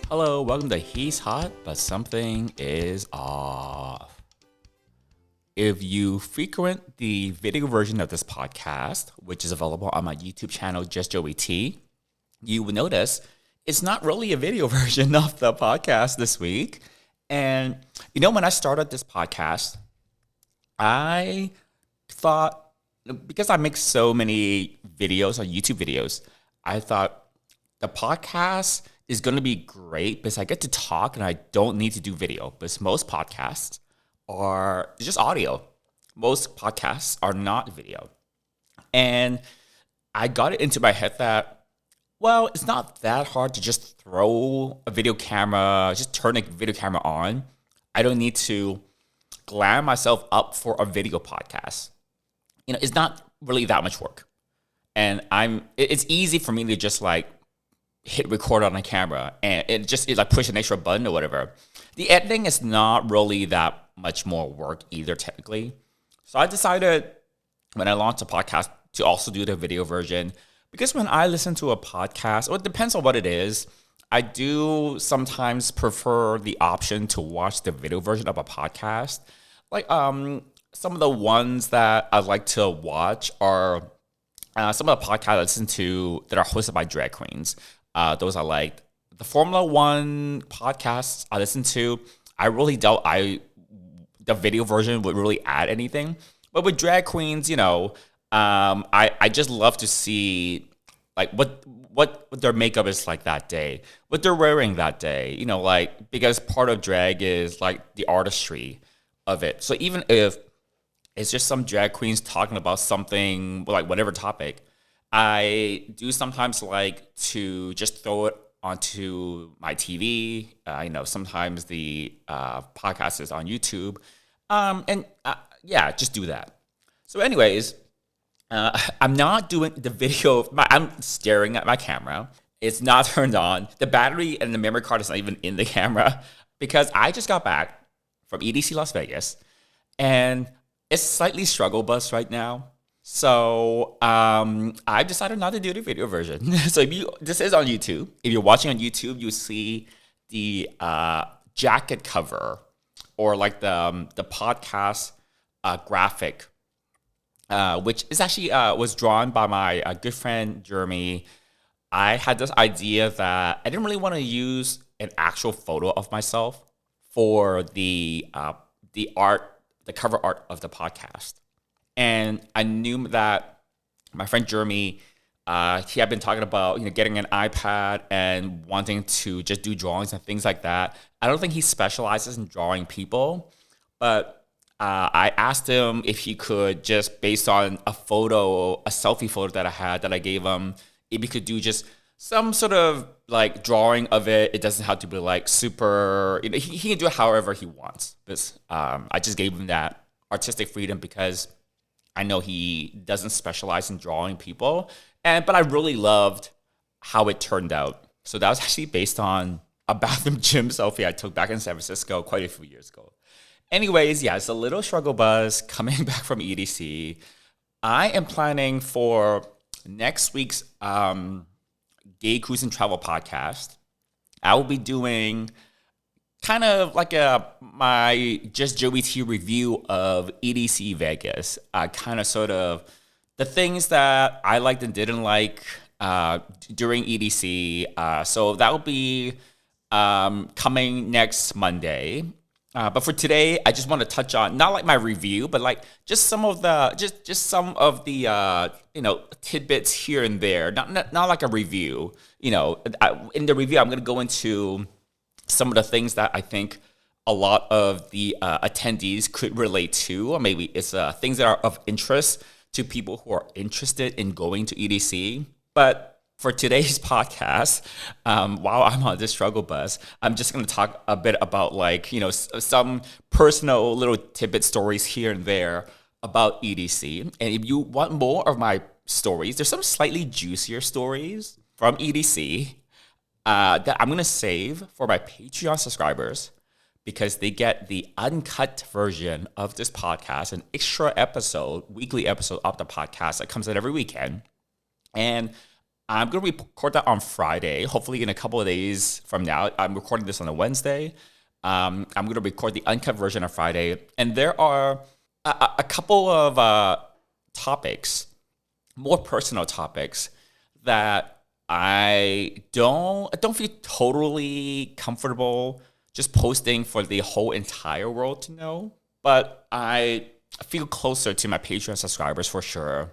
Hello, welcome to He's Hot, but Something is Off. If you frequent the video version of this podcast, which is available on my YouTube channel, Just Joey T, you will notice it's not really a video version of the podcast this week. And when I started this podcast, I thought, because I make so many videos, YouTube videos, I thought the podcast is going to be great because I get to talk and I don't need to do video. Because most podcasts are just audio. Most podcasts are not video. And I got it into my head that, well, it's not that hard to just throw a video camera, just turn a video camera on. I don't need to glam myself up for a video podcast. It's not really that much work. And it's easy for me to just hit record on a camera and it's like push an extra button or whatever. The editing is not really that much more work either, technically. So I decided when I launched a podcast to also do the video version, because when I listen to a podcast, it depends on what it is, I do sometimes prefer the option to watch the video version of a podcast. Some of the ones that I like to watch are some of the podcasts I listen to that are hosted by drag queens. Those are like the Formula One podcasts I listen to. I really doubt the video version would really add anything. But with drag queens, I just love to see what their makeup is like that day, what they're wearing that day. Because part of drag is the artistry of it. So even if it's just some drag queens talking about something whatever topic, I do sometimes like to just throw it onto my TV. Sometimes the podcast is on YouTube. Just do that. So anyways, I'm not doing the video. I'm staring at my camera. It's not turned on. The battery and the memory card is not even in the camera because I just got back from EDC Las Vegas. And it's slightly struggle bus right now. So I've decided not to do the video version. So this is on YouTube. If you're watching on YouTube, you see the jacket cover or the podcast graphic, which is actually was drawn by my good friend Jeremy. I had this idea that I didn't really want to use an actual photo of myself for the art, the cover art of the podcast. And I knew that my friend Jeremy, he had been talking about getting an iPad and wanting to just do drawings and things like that. I don't think he specializes in drawing people, but I asked him if he could just, based on a selfie photo that I had that I gave him, if he could do just some sort of drawing of it. It doesn't have to be super. He can do it however he wants. But I just gave him that artistic freedom because I know he doesn't specialize in drawing people, but I really loved how it turned out. So that was actually based on a bathroom gym selfie I took back in San Francisco quite a few years ago. Anyways, it's a little struggle buzz coming back from EDC. I am planning for next week's Gay Cruise and Travel podcast. I will be doing kind of my Just Joey T review of EDC Vegas. Kind of sort of the things that I liked and didn't like during EDC. So that will be coming next Monday. But for today, I just want to touch on not my review, but just some of the some of the tidbits here and there. Not like a review. In the review, I'm going to go into some of the things that I think a lot of the attendees could relate to, or maybe it's things that are of interest to people who are interested in going to EDC. But for today's podcast, while I'm on this struggle bus, I'm just going to talk a bit about some personal little tidbit stories here and there about EDC. And if you want more of my stories, there's some slightly juicier stories from EDC that I'm going to save for my Patreon subscribers because they get the uncut version of this podcast, an extra episode, weekly episode of the podcast that comes out every weekend. And I'm going to record that on Friday, hopefully in a couple of days from now. I'm recording this on a Wednesday. I'm going to record the uncut version on Friday. And there are a couple of topics, more personal topics, that I don't feel totally comfortable just posting for the whole entire world to know. But I feel closer to my Patreon subscribers for sure.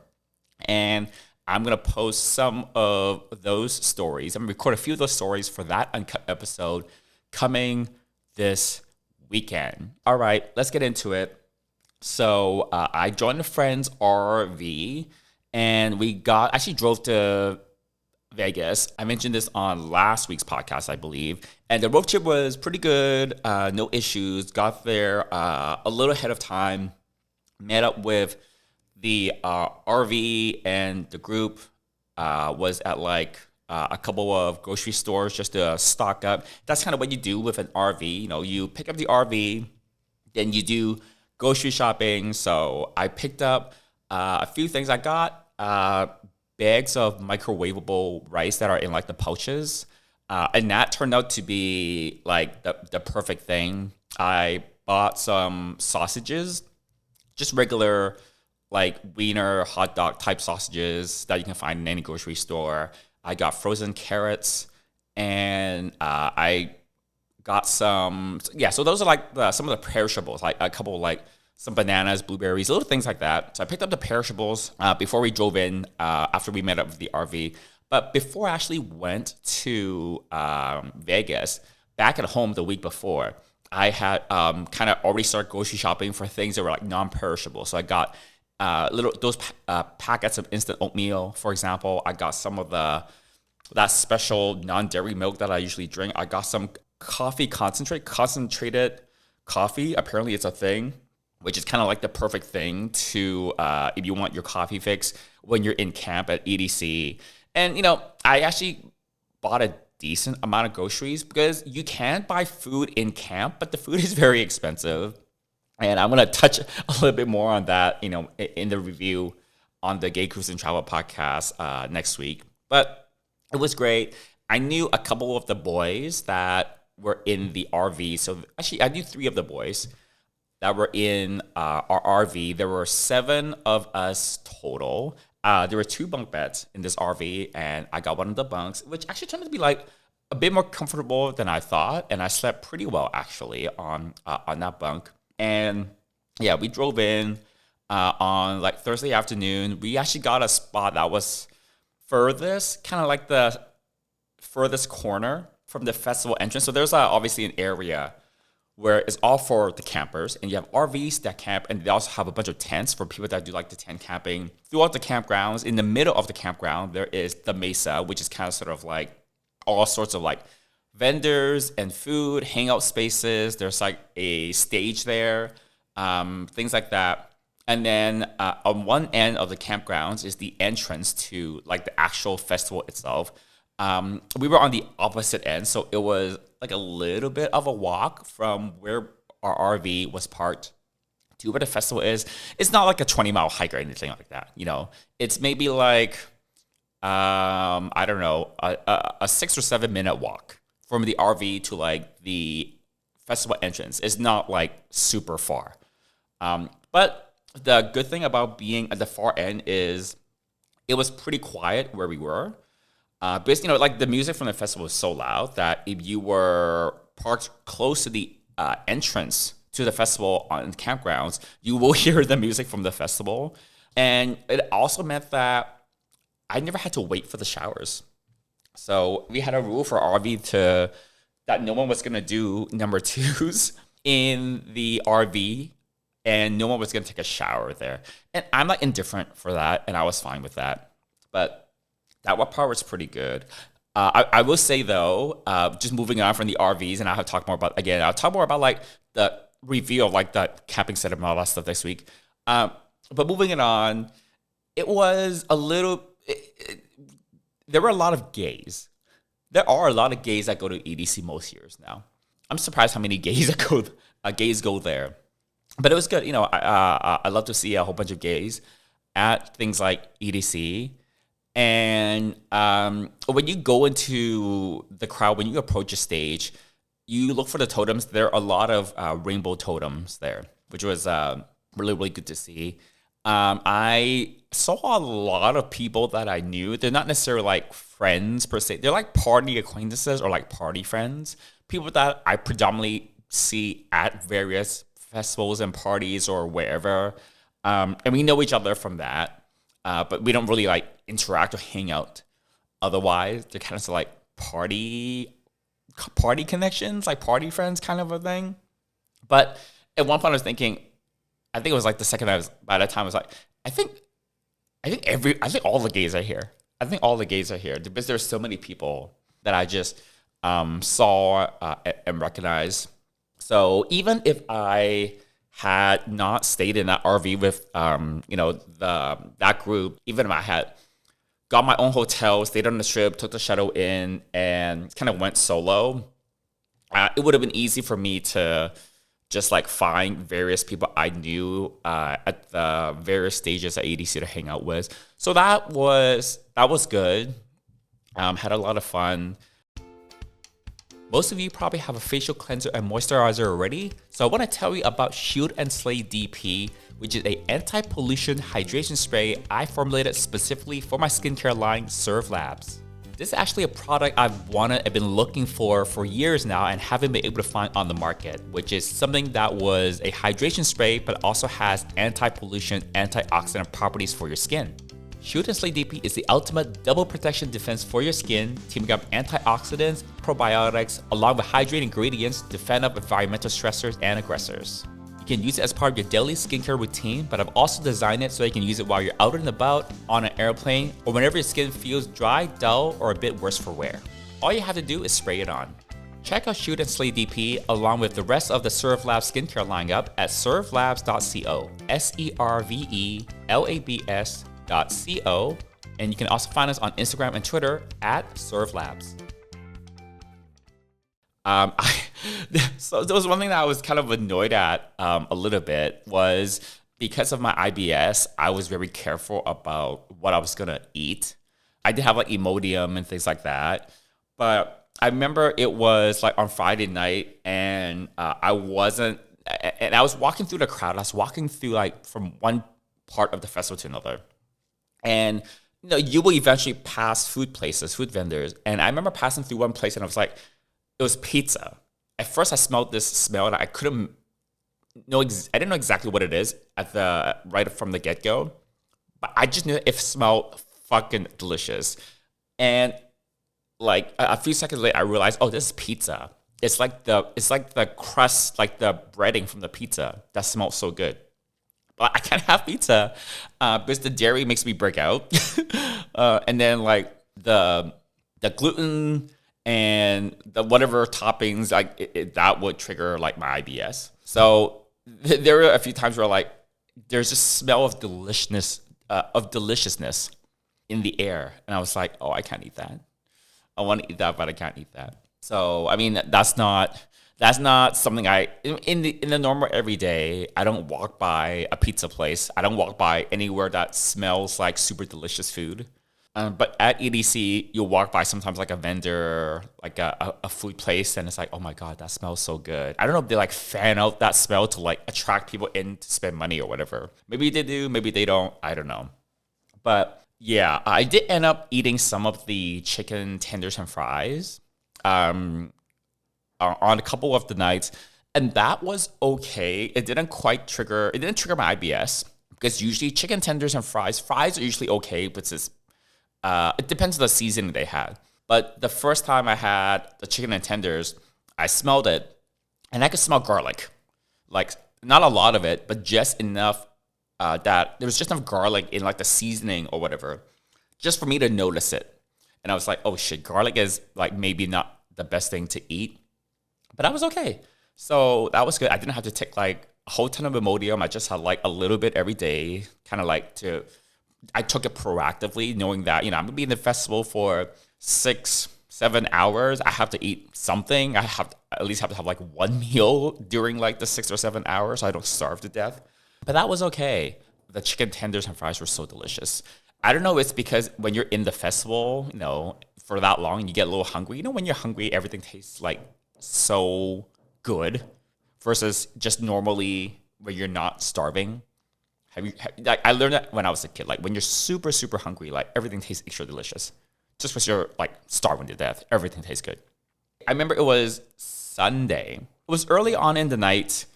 And I'm going to post some of those stories. I'm going to record a few of those stories for that uncut episode coming this weekend. All right, let's get into it. So I joined a friend's RV, and we actually drove to Vegas. I mentioned this on last week's podcast, I believe. And the road trip was pretty good. No issues. Got there a little ahead of time. Met up with the RV, and the group was at like a couple of grocery stores just to stock up. That's kind of what you do with an RV. You know, you pick up the RV, then you do grocery shopping. So I picked up a few things. I got bags of microwavable rice that are in like the pouches. And that turned out to be like the perfect thing. I bought some sausages, just regular like wiener hot dog type sausages that you can find in any grocery store. I got frozen carrots, and I got some, so those are like some of the perishables, like a couple like some bananas, blueberries, little things like that. So I picked up the perishables before we drove in, after we met up with the RV. But before I actually went to Vegas, back at home the week before, I had kind of already started grocery shopping for things that were like non-perishable. So I got those packets of instant oatmeal, for example. I got some of that special non-dairy milk that I usually drink. I got some coffee concentrated coffee. Apparently it's a thing, which is kind of like the perfect thing to if you want your coffee fix when you're in camp at EDC. And, you know, I actually bought a decent amount of groceries because you can buy food in camp, but the food is very expensive. And I'm going to touch a little bit more on that, you know, in the review on the Gay Cruise and Travel podcast next week. But it was great. I knew a couple of the boys that were in the RV. So actually, I knew 3 of the boys that were in our RV. There were 7 of us total. There were 2 bunk beds in this RV, and I got one of the bunks, which actually turned out to be like a bit more comfortable than I thought. And I slept pretty well, actually, on that bunk. And yeah, we drove in on like Thursday afternoon. We actually got a spot that was furthest, kind of like the furthest corner from the festival entrance. So there's obviously an area where it's all for the campers, and you have RVs that camp, and they also have a bunch of tents for people that do like the tent camping throughout the campgrounds. In the middle of the campground, there is the mesa, which is kind of sort of like all sorts of like vendors and food, hangout spaces. There's like a stage there, things like that. And then on one end of the campgrounds is the entrance to like the actual festival itself. We were on the opposite end, so it was like a little bit of a walk from where our RV was parked to where the festival is. It's not like a 20-mile hike or anything like that. You know, it's maybe like I don't know, a 6 or 7 minute walk from the RV to like the festival entrance. It's not like super far. But the good thing about being at the far end is it was pretty quiet where we were. Because, you know, like the music from the festival was so loud that if you were parked close to the entrance to the festival on campgrounds, you will hear the music from the festival. And it also meant that I never had to wait for the showers. So we had a rule for RV that no one was going to do number 2s in the RV, and no one was going to take a shower there. And I'm not indifferent for that, and I was fine with that. But that part was pretty good. I will say, though, just moving on from the RVs, and I'll talk more about like the review of like the camping setup and all that stuff next week. But moving it on, it was a little... there were a lot of gays. There are a lot of gays that go to EDC most years now. I'm surprised how many gays go there. But it was good. You know, I love to see a whole bunch of gays at things like EDC. And when you go into the crowd, when you approach a stage, you look for the totems. There are a lot of rainbow totems there, which was really, really good to see. I saw a lot of people that I knew. They're not necessarily like friends per se. They're like party acquaintances or like party friends. People that I predominantly see at various festivals and parties or wherever. And we know each other from that. But we don't really like interact or hang out otherwise. They're kind of like party connections, like party friends kind of a thing. But at one point I was thinking, I think it was like the second by that time I was like, I think all the gays are here. I think all the gays are here because there's so many people that I just saw and recognized. So even if I had not stayed in that RV with that group, even if I had got my own hotel, stayed on the strip, took the shuttle in, and kind of went solo, it would have been easy for me to just like find various people I knew at the various stages at EDC to hang out with. So that was good. Had a lot of fun. Most of you probably have a facial cleanser and moisturizer already, so I want to tell you about Shield and Slay DP, which is an anti-pollution hydration spray I formulated specifically for my skincare line, Serve Labs. This is actually a product I've been looking for years now and haven't been able to find on the market, which is something that was a hydration spray but also has anti-pollution, antioxidant properties for your skin. Shield and Slay DP is the ultimate double protection defense for your skin, teaming up antioxidants, probiotics, along with hydrating ingredients to fend off environmental stressors and aggressors. You can use it as part of your daily skincare routine, but I've also designed it so you can use it while you're out and about, on an airplane, or whenever your skin feels dry, dull, or a bit worse for wear. All you have to do is spray it on. Check out Shield and Slay DP along with the rest of the Serve Labs skincare lineup at servelabs.co, servelabs.co, and you can also find us on Instagram and Twitter at ServeLabs. So there was one thing that I was kind of annoyed at a little bit was because of my IBS, I was very careful about what I was gonna eat. I did have like Imodium and things like that, but I remember it was like on Friday night and I was walking through the crowd. I was walking through like from one part of the festival to another. And you will eventually pass food places, food vendors. And I remember passing through one place and I was like, it was pizza. At first I smelled this smell and I didn't know exactly what it is right from the get-go. But I just knew it smelled fucking delicious. And like a few seconds later I realized, oh, this is pizza. It's like the crust, like the breading from the pizza that smells so good. But I can't have pizza because the dairy makes me break out. And then like the gluten and the whatever toppings, like that would trigger like my IBS. So there were a few times where like there's a smell of deliciousness in the air. And I was like, oh, I can't eat that. I want to eat that, but I can't eat that. So, I mean, that's not something in the normal everyday. I don't walk by a pizza place. I don't walk by anywhere that smells like super delicious food. But at EDC, you'll walk by sometimes like a vendor, like a food place, and it's like, oh my God, that smells so good. I don't know if they like fan out that smell to like attract people in to spend money or whatever. Maybe they do, maybe they don't. I don't know. But yeah, I did end up eating some of the chicken tenders and fries. On a couple of the nights, and that was okay. It didn't trigger my IBS because usually chicken tenders and fries are usually okay, but it depends on the seasoning they had. But the first time I had the chicken and tenders, I smelled it and I could smell garlic, like not a lot of it, but just enough that there was just enough garlic in like the seasoning or whatever, just for me to notice it. And I was like, oh shit, garlic is like maybe not the best thing to eat. But I was okay. So that was good. I didn't have to take like a whole ton of Imodium. I just had like a little bit every day, kind of like I took it proactively, knowing that, I'm going to be in the festival for 6-7 hours. I have to eat something. At least have to have like one meal during like the 6 or 7 hours so I don't starve to death. But that was okay. The chicken tenders and fries were so delicious. I don't know. It's because when you're in the festival, for that long, you get a little hungry. When you're hungry, everything tastes like so good versus just normally when you're not starving. Like, I learned that when I was a kid. Like when you're super, super hungry, like everything tastes extra delicious. Just because you're like starving to death, everything tastes good. I remember it was Sunday. It was early on in the night,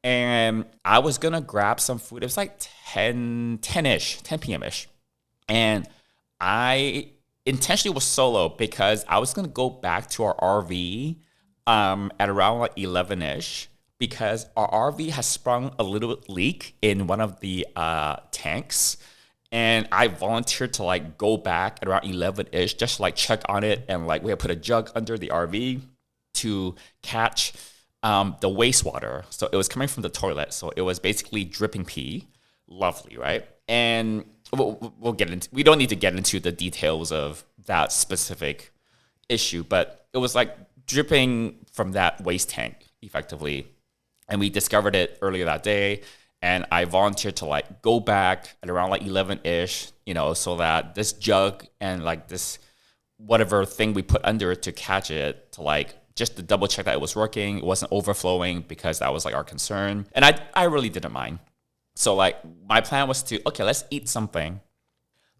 and I was gonna grab some food. It was like 10-ish, 10 p.m.-ish. And I intentionally was solo because I was gonna go back to our RV at around like 11-ish, because our RV has sprung a little leak in one of the tanks. And I volunteered to like go back at around 11-ish, just to like check on it. And like we had put a jug under the RV to catch the wastewater. So it was coming from the toilet. So it was basically dripping pee. Lovely, right? And we'll get into, we don't need to get into the details of that specific issue, but it was like dripping from that waste tank effectively. And we discovered it earlier that day. And I volunteered to like go back at around like 11-ish, so that this jug and like this whatever thing we put under it to catch it, to like just to double check that it was working, it wasn't overflowing, because that was like our concern. And I really didn't mind. So like my plan was to, okay, let's eat something.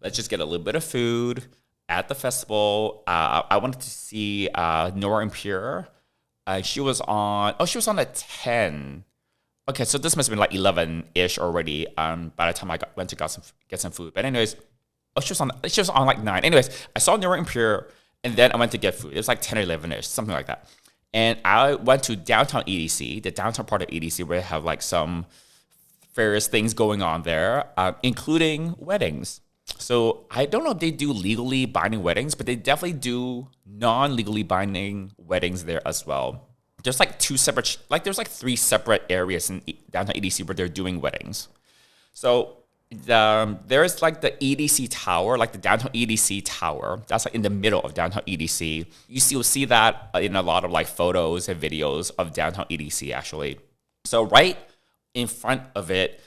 Let's just get a little bit of food at the festival. I wanted to see Nora and Pure. She was on at 10. Okay, so this must have been like 11-ish already by the time I went to get some food. But anyways, she was on like 9. Anyways, I saw Nora and Pure, and then I went to get food. It was like 10 or 11-ish, something like that. And I went to downtown EDC, the downtown part of EDC, where they have like some various things going on there, including weddings. So I don't know if they do legally binding weddings, but they definitely do non-legally binding weddings there as well. There's like there's like 3 separate areas in downtown EDC where they're doing weddings. So there's like the EDC tower, like the downtown EDC tower. That's like in the middle of downtown EDC. You'll see that in a lot of like photos and videos of downtown EDC actually. So right in front of it,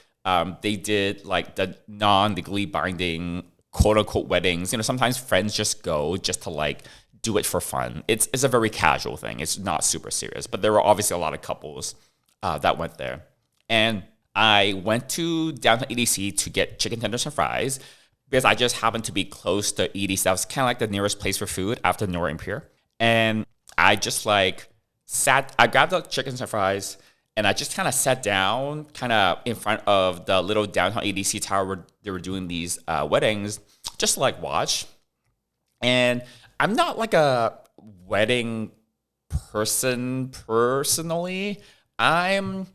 they did like the non-legally binding quote unquote weddings. Sometimes friends just go just to like do it for fun. It's a very casual thing. It's not super serious, but there were obviously a lot of couples that went there. And I went to downtown EDC to get chicken tenders and fries because I just happened to be close to EDC. That was kind of like the nearest place for food after Nora and Pier. And I just like I grabbed the chicken and fries, and I just kind of sat down kind of in front of the little downtown EDC tower where they were doing these weddings, just to like watch. And I'm not like a wedding person personally. I'm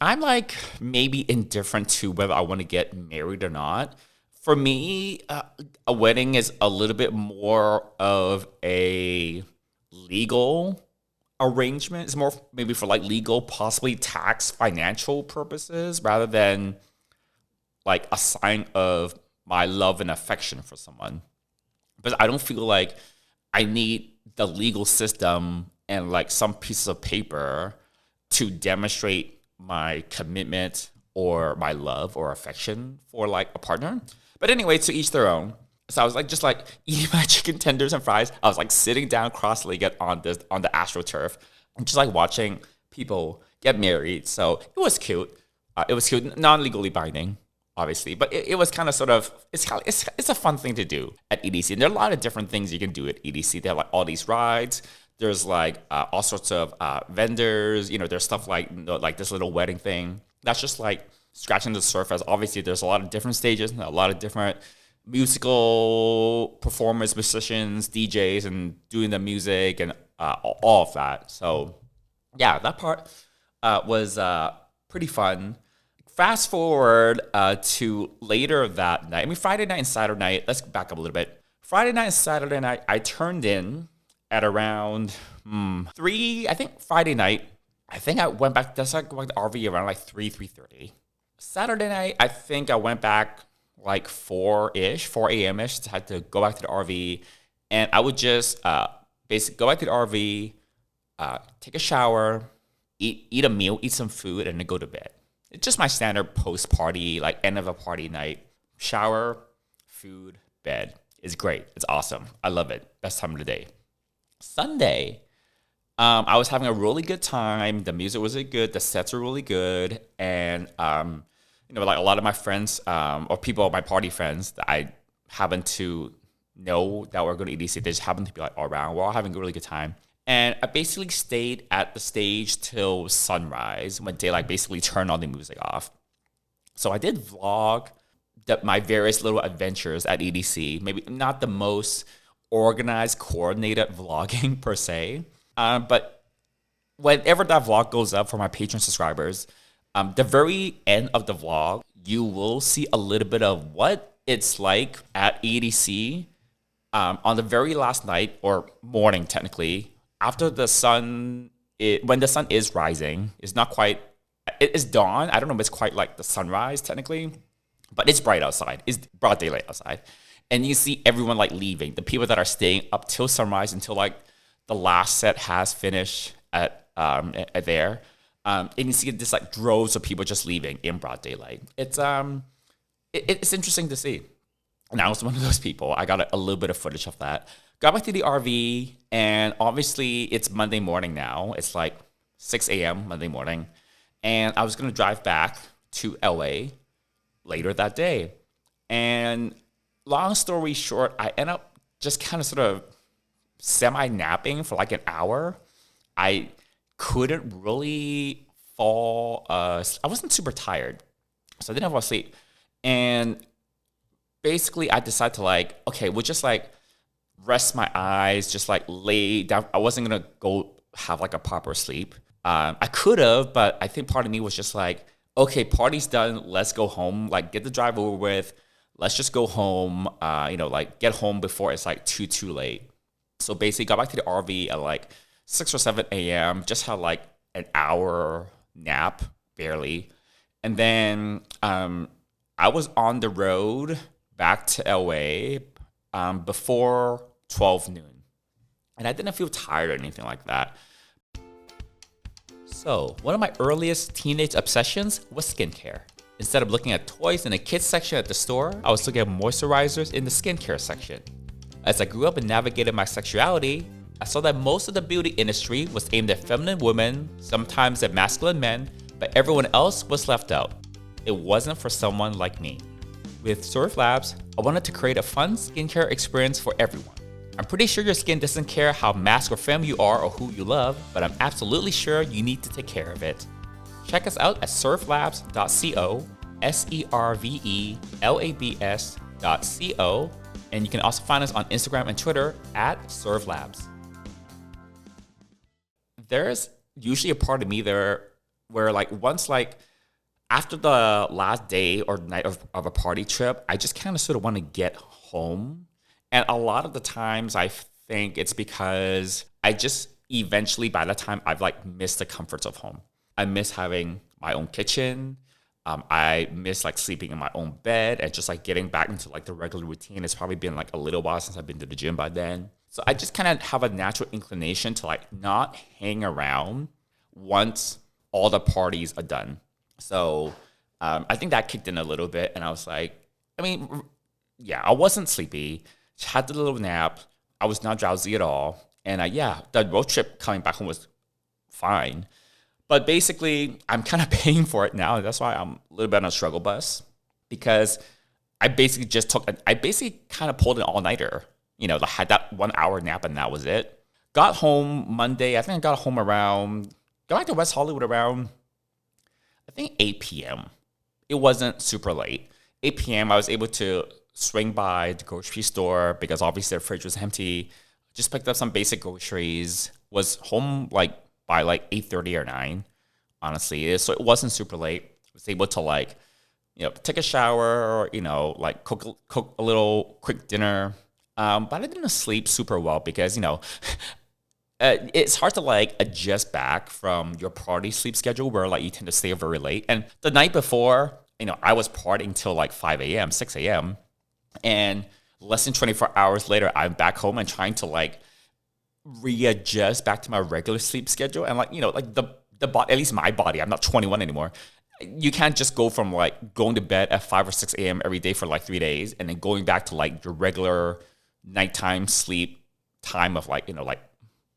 like maybe indifferent to whether I want to get married or not. For me, a wedding is a little bit more of a legal arrangement. It's more maybe for like legal, possibly tax, financial purposes, rather than like a sign of my love and affection for someone. But I don't feel like I need the legal system and like some pieces of paper to demonstrate my commitment or my love or affection for like a partner. But anyway, to each their own. So I was like just like eating my chicken tenders and fries. I was like sitting down cross-legged on the AstroTurf and just like watching people get married. So it was cute. It was cute, non-legally binding, obviously, but it was kind of sort of it's a fun thing to do at EDC. And there are a lot of different things you can do at EDC. They have like all these rides. There's like all sorts of vendors. There's stuff like this little wedding thing. That's just like scratching the surface. Obviously, there's a lot of different stages, and a lot of different musical performers, musicians, DJs, and doing the music and all of that. So yeah, that part was pretty fun. Fast forward to later that night. I mean, Friday night and Saturday night. Let's back up a little bit. Friday night and Saturday night, I turned in at around 3. I think Friday night. I think I went back. That's like going to RV around like 3:30. Saturday night, I think I went back like 4 a.m.-ish. Had to go back to the RV, and I would just basically go back to the RV, take a shower, eat a meal, eat some food, and then go to bed. It's just my standard post-party, like end of a party night. Shower, food, bed. It's great. It's awesome. I love it. Best time of the day. Sunday, I was having a really good time. The music was really good. The sets were really good. And, like a lot of my friends or people, my party friends that I happen to know that were going to EDC, they just happened to be like all around. We're all having a really good time. And I basically stayed at the stage till sunrise when they like basically turned all the music off. So I did vlog my various little adventures at EDC. Maybe not the most organized, coordinated vlogging per se. But whenever that vlog goes up for my Patreon subscribers, the very end of the vlog, you will see a little bit of what it's like at EDC on the very last night or morning, technically, after the sun, when the sun is rising. It's not quite, it is dawn. I don't know if it's quite like the sunrise, technically, but it's bright outside. It's broad daylight outside. And you see everyone like leaving, the people that are staying up till sunrise until like the last set has finished at there. And you see this like droves of people just leaving in broad daylight. It's interesting to see. And I was one of those people. I got a little bit of footage of that. Got back to the RV, and obviously it's Monday morning now. It's like 6 a.m. Monday morning. And I was going to drive back to LA later that day. And long story short, I end up just kind of sort of semi-napping for like an hour. I couldn't really fall. I wasn't super tired, so I didn't fall asleep. And basically, I decided to like, okay, we'll just like rest my eyes, just like lay down. I wasn't gonna go have like a proper sleep. I could have, but I think part of me was just like, okay, party's done. Let's go home. Like, get the drive over with. Let's just go home. Like get home before it's like too late. So basically, got back to the RV at like 6 or 7 a.m. Just had like an hour nap, barely, and then I was on the road back to LA before 12 noon, and I didn't feel tired or anything like that. So one of my earliest teenage obsessions was skincare. Instead of looking at toys in the kids section at the store, I was looking at moisturizers in the skincare section. As I grew up and navigated my sexuality, I saw that most of the beauty industry was aimed at feminine women, sometimes at masculine men, but everyone else was left out. It wasn't for someone like me. With Surf Labs, I wanted to create a fun skincare experience for everyone. I'm pretty sure your skin doesn't care how masc or femme you are or who you love, but I'm absolutely sure you need to take care of it. Check us out at surflabs.co, servelabs.co, and you can also find us on Instagram and Twitter at surflabs. There's usually a part of me there where like once like after the last day or night of a party trip, I just kind of sort of want to get home. And a lot of the times I think it's because I just eventually, by the time I've like missed the comforts of home. I miss having my own kitchen. I miss like sleeping in my own bed and just like getting back into like the regular routine. It's probably been like a little while since I've been to the gym by then. So I just kind of have a natural inclination to like not hang around once all the parties are done. So I think that kicked in a little bit, and I was like, I wasn't sleepy. Just had the little nap. I was not drowsy at all. And the road trip coming back home was fine. But basically, I'm kind of paying for it now. That's why I'm a little bit on a struggle bus, because I basically kind of pulled an all-nighter. I had that 1 hour nap and that was it. Got home Monday. I think I got back to West Hollywood around, I think 8 p.m. It wasn't super late. 8 p.m. I was able to swing by the grocery store because obviously their fridge was empty. Just picked up some basic groceries. Was home like by like 8:30 or 9, honestly. So it wasn't super late. I was able to take a shower or, like cook a little quick dinner. But I didn't sleep super well because, it's hard to like adjust back from your party sleep schedule where like you tend to stay up very late. And the night before, I was partying till like 5 a.m., 6 a.m. And less than 24 hours later, I'm back home and trying to like readjust back to my regular sleep schedule. And like, the body, at least my body, I'm not 21 anymore. You can't just go from like going to bed at 5 or 6 a.m. every day for like 3 days and then going back to like your regular nighttime sleep time of like, like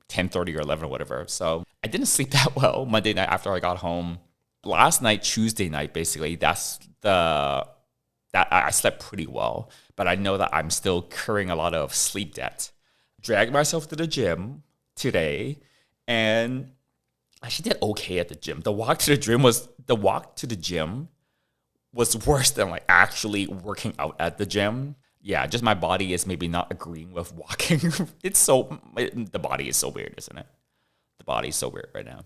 10:30 or 11 or whatever. So I didn't sleep that well Monday night after I got home. Last night, Tuesday night, basically, that I slept pretty well, but I know that I'm still carrying a lot of sleep debt. Dragged myself to the gym today, and I actually did okay at the gym. The walk to the gym was worse than like actually working out at the gym. Yeah, just my body is maybe not agreeing with walking. The body is so weird, isn't it? The body is so weird right now.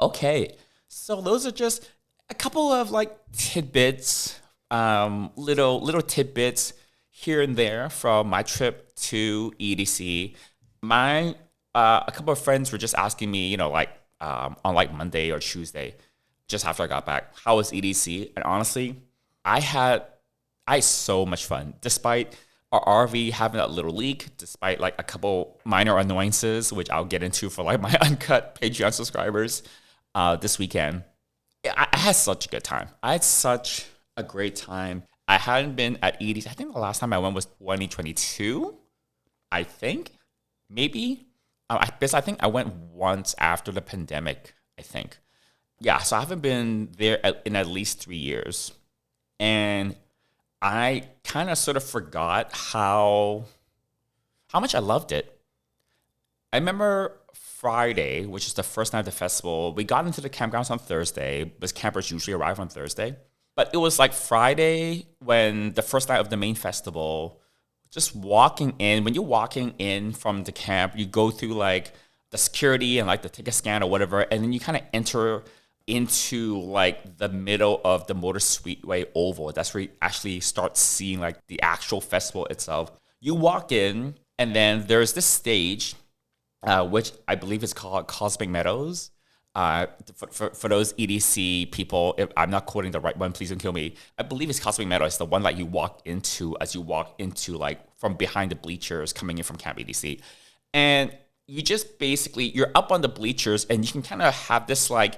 Okay, so those are just a couple of like tidbits, little tidbits here and there from my trip to EDC. A couple of friends were just asking me, on like Monday or Tuesday, just after I got back, how was EDC? And honestly, I had so much fun, despite our RV having that little leak, despite like a couple minor annoyances, which I'll get into for like my uncut Patreon subscribers this weekend. I had such a good time. I had such a great time. I hadn't been at EDC. I think the last time I went was 2022. I think, maybe. I think I went once after the pandemic, I think. Yeah, so I haven't been there in at least 3 years. And I kind of sort of forgot how much I loved it. I remember Friday, which is the first night of the festival, we got into the campgrounds on Thursday, because campers usually arrive on Thursday. But it was like Friday when the first night of the main festival, just walking in, when you're walking in from the camp, you go through like the security and like the ticket scan or whatever, and then you kind of enter into like the middle of the Motor Speedway Oval. That's where you actually start seeing like the actual festival itself. You walk in, and then there's this stage, which I believe is called Cosmic Meadows. For those EDC people, if I'm not quoting the right one, please don't kill me. I believe it's Cosmic Meadows, the one that you walk into as you walk into like from behind the bleachers coming in from Camp EDC. And you just basically, you're up on the bleachers and you can kind of have this like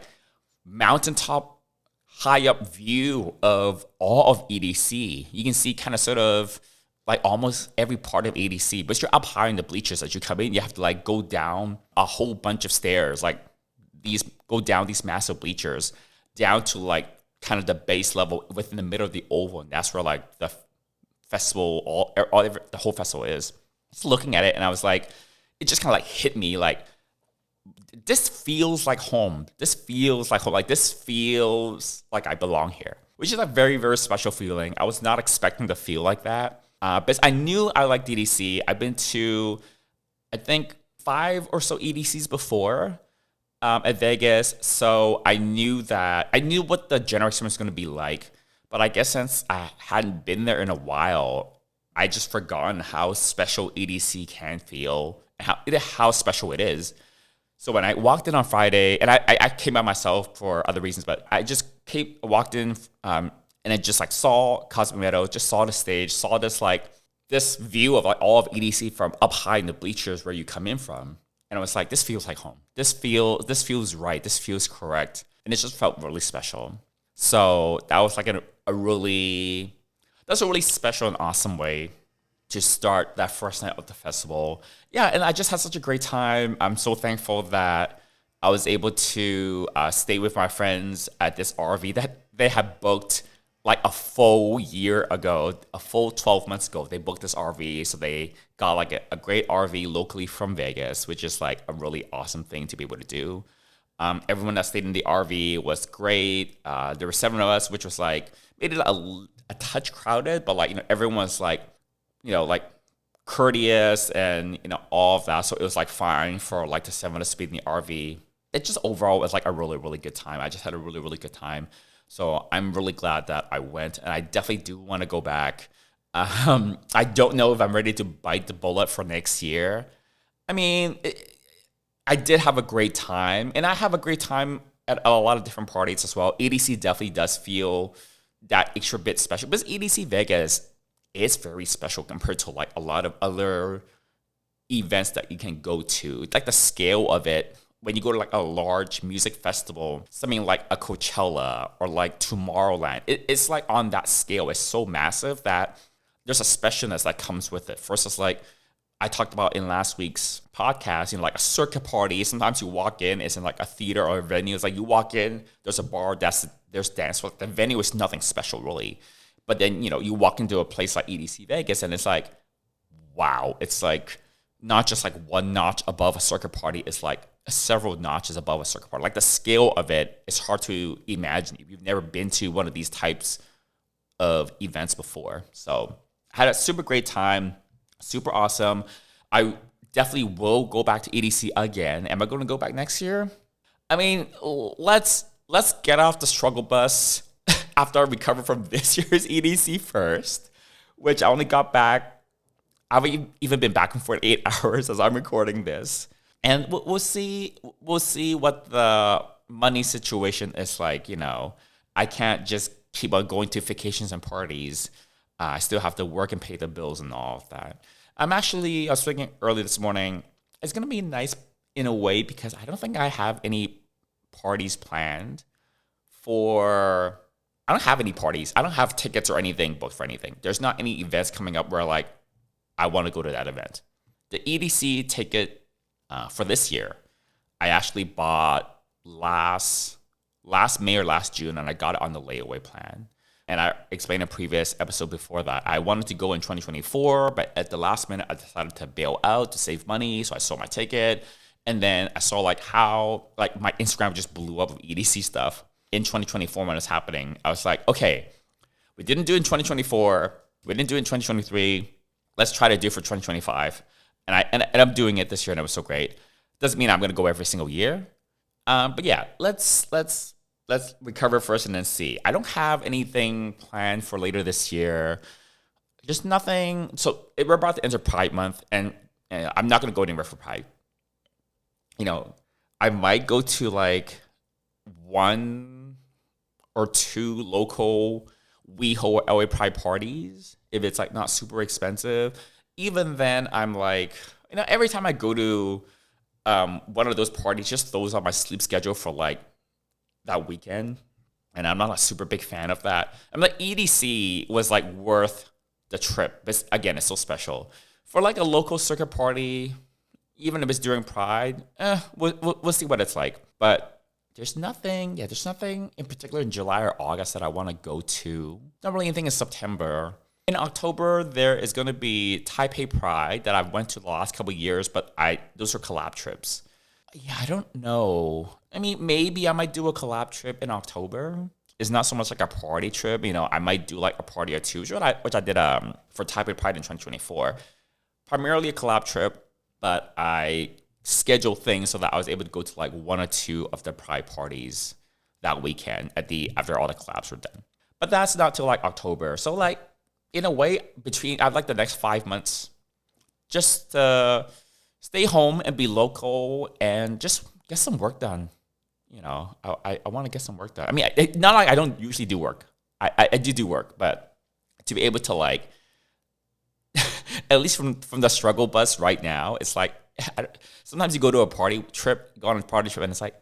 mountaintop high up view of all of EDC. You can see kind of sort of like almost every part of EDC, but you're up high in the bleachers. As you come in, you have to like go down a whole bunch of stairs, like go down these massive bleachers down to like kind of the base level within the middle of the oval, and that's where like the festival, the whole festival is. Just looking at it, and I was like, it just kind of like hit me like, this feels like home. This feels like home. Like this feels like I belong here, which is a very, very special feeling. I was not expecting to feel like that, but I knew I liked EDC. I've been to, I think, 5 or so EDCs before. At Vegas, so I knew what the general experience was going to be like, but I guess since I hadn't been there in a while, I just forgotten how special EDC can feel and how special it is. So when I walked in on Friday, and I came by myself for other reasons, but I just walked in, and I just like saw Cosmic Meadows, just saw the stage, saw this view of like all of EDC from up high in the bleachers where you come in from. And I was like, this feels like home. This feels right. This feels correct. And it just felt really special. So that was like a really special and awesome way to start that first night of the festival. Yeah, and I just had such a great time. I'm so thankful that I was able to stay with my friends at this RV that they had booked like a full year ago, a full 12 months ago. They booked this RV, so they got like a great RV locally from Vegas, which is like a really awesome thing to be able to do. Everyone that stayed in the RV was great. There were 7 of us, which was like made it a touch crowded, but like, everyone was like, like courteous and, all of that. So it was like fine for like the 7 of us to be in the RV. It just overall was like a really, really good time. I just had a really, really good time. So I'm really glad that I went, and I definitely do want to go back. I don't know if I'm ready to bite the bullet for next year. I mean, I did have a great time, and I have a great time at a lot of different parties as well. EDC definitely does feel that extra bit special, because EDC Vegas is very special compared to like a lot of other events that you can go to. Like the scale of it when you go to like a large music festival, something like a Coachella or like Tomorrowland, it's like on that scale. It's so massive that there's a specialness that comes with it. First, it's like I talked about in last week's podcast, like a circuit party. Sometimes you walk in, it's in like a theater or a venue. It's like you walk in, there's a bar, there's dance. The venue is nothing special really. But then, you walk into a place like EDC Vegas and it's like, wow. It's like not just like one notch above a circuit party. It's like several notches above a circuit party. Like the scale of it is hard to imagine if you've never been to one of these types of events before. So I had a super great time. Super awesome. I definitely will go back to EDC again. Am I going to go back next year? I mean, let's get off the struggle bus after I recover from this year's EDC first, which I only got back. I've even been back for 8 hours as I'm recording this, and we'll see. We'll see what the money situation is like. I can't just keep on going to vacations and parties. I still have to work and pay the bills and all of that. I was thinking early this morning, it's going to be nice in a way because I don't think I have any parties planned I don't have any parties. I don't have tickets or anything booked for anything. There's not any events coming up where like, I want to go to that event. The EDC ticket for this year, I actually bought last May or last June, and I got it on the layaway plan. And I explained in a previous episode before that I wanted to go in 2024, but at the last minute, I decided to bail out to save money. So I sold my ticket. And then I saw how my Instagram just blew up with EDC stuff in 2024 when it was happening. I was like, okay, we didn't do it in 2024. We didn't do it in 2023. Let's try to do it for 2025. And I'm doing it this year, and it was so great. Doesn't mean I'm going to go every single year. But yeah, let's recover first and then see. I don't have anything planned for later this year. Just nothing. So we're about to enter Pride Month, and I'm not going to go anywhere for Pride. I might go to like 1 or 2 local WeHo LA Pride parties if it's like not super expensive. Even then, I'm like, every time I go to one of those parties, just throws on my sleep schedule for like that weekend, and I'm not a super big fan of that. I'm like, EDC was like worth the trip, but again, it's so special. For like a local circuit party, even if it's during Pride, we'll see what it's like. But there's nothing in particular in July or August that I want to go to. Not really anything in September. In October, there is going to be Taipei Pride that I went to the last couple of years, but those are collab trips. Yeah, I don't know. I mean, maybe I might do a collab trip in October. It's not so much like a party trip. I might do like a party or two, which I did for Taipei Pride in 2024. Primarily a collab trip, but I scheduled things so that I was able to go to like 1 or 2 of the Pride parties that weekend after all the collabs were done. But that's not till like October. So like, in a way, I'd like the next 5 months just stay home and be local and just get some work done. I want to get some work done. I mean, not like I don't usually do work. I do work, but to be able to like, at least from the struggle bus right now, it's like, sometimes you go to a party trip, and it's like,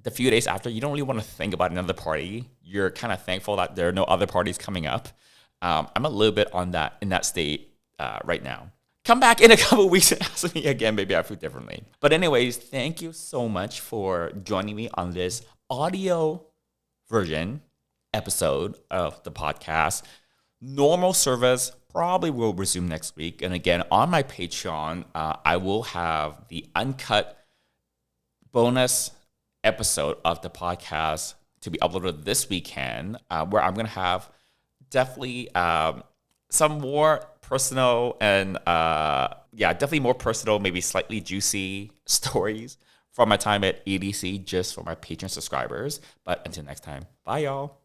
the few days after, you don't really want to think about another party. You're kind of thankful that there are no other parties coming up. I'm a little bit in that state right now. Come back in a couple of weeks and ask me again. Maybe I feel differently. But anyways, thank you so much for joining me on this audio version episode of the podcast. Normal service probably will resume next week. And again, on my Patreon, I will have the uncut bonus episode of the podcast to be uploaded this weekend, where I'm going to have definitely some more personal and definitely more personal, maybe slightly juicy stories from my time at EDC just for my Patreon subscribers. But until next time, bye y'all.